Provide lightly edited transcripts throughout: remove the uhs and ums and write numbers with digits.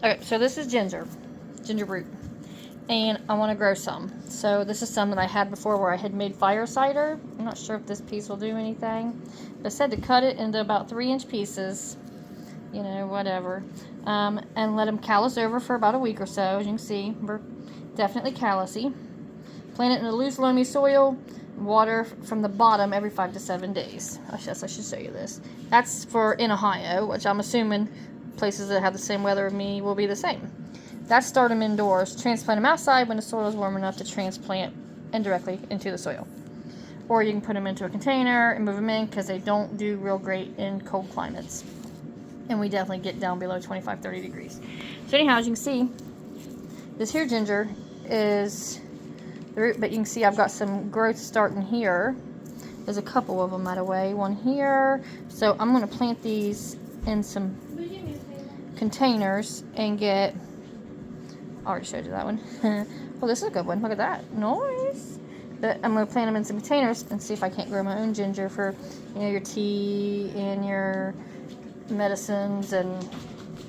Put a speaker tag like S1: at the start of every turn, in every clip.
S1: Okay, so this is ginger root, and I want to grow some. So this is some that I had before where I had made fire cider. I'm not sure if this piece will do anything, but I said to cut it into about 3-inch pieces, you know, whatever, and let them callus over for about a week or so. As you can see, we're definitely callousy. Plant it in a loose, loamy soil. Water from the bottom every 5 to 7 days. I guess I should show you this. That's for in Ohio, which I'm assuming places that have the same weather as me will be the same. That's start them indoors. Transplant them outside when the soil is warm enough to transplant indirectly into the soil. Or you can put them into a container and move them in because they don't do real great in cold climates. And we definitely get down below 25, 30 degrees. So anyhow, as you can see, this here ginger is the root, but you can see I've got some growth starting here. There's a couple of them out of way. One here. So I'm going to plant these in some containers and get... I already showed you that one. Well, this is a good one. Look at that. Nice. But I'm going to plant them in some containers and see if I can't grow my own ginger for, you know, your tea and your medicines and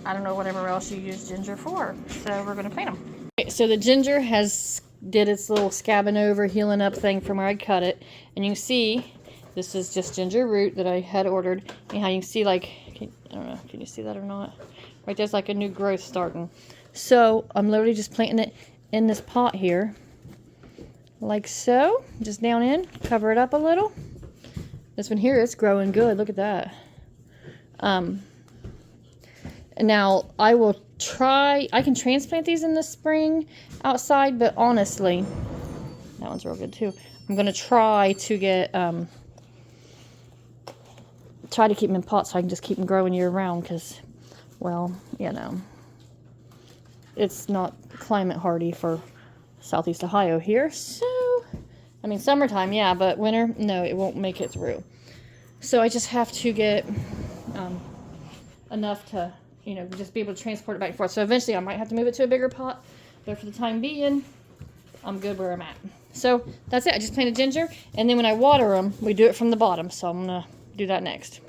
S1: I don't know, whatever else you use ginger for. So we're going to plant them. Okay, so the ginger has did its little scabbing over, healing up thing from where I cut it. And you can see this is just ginger root that I had ordered. And how you can see, like, I don't know, can you see that or not? Right there's like a new growth starting. So I'm literally just planting it in this pot here. Like so. Just down in. Cover it up a little. This one here is growing good. Look at that. Now I will try, I can transplant these in the spring outside, but honestly, that one's real good too. I'm going to try to get, try to keep them in pots so I can just keep them growing year round because, well, you know, it's not climate hardy for Southeast Ohio here. So, I mean, summertime, yeah, but winter, no, it won't make it through. So I just have to get enough to, you know, just be able to transport it back and forth. So eventually I might have to move it to a bigger pot, but for the time being, I'm good where I'm at. So that's it. I just planted ginger, and then when I water them, we do it from the bottom. So I'm gonna do that next.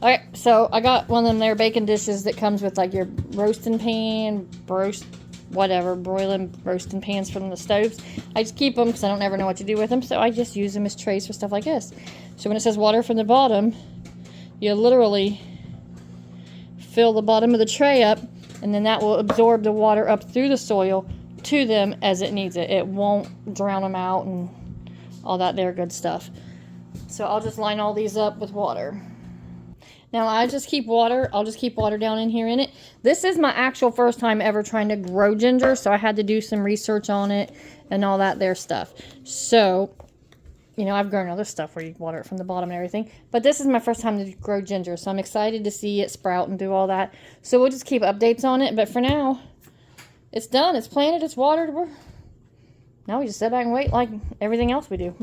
S1: Okay, so I got one of them there baking dishes that comes with like your roasting pan, broiling roasting pans from the stoves. I just keep them because I don't ever know what to do with them, so I just use them as trays for stuff like this. So when it says water from the bottom, you literally fill the bottom of the tray up, and then that will absorb the water up through the soil to them as it needs it. It won't drown them out and all that there good stuff. So I'll just line all these up with water. Now I'll just keep water down in here in it. This is my actual first time ever trying to grow ginger, so I had to do some research on it and all that there stuff. So, you know, I've grown other stuff where you water it from the bottom and everything, but this is my first time to grow ginger, so I'm excited to see it sprout and do all that. So we'll just keep updates on it, but for now, it's done, it's planted, it's watered. Now we just sit back and wait like everything else we do.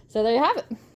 S1: So there you have it.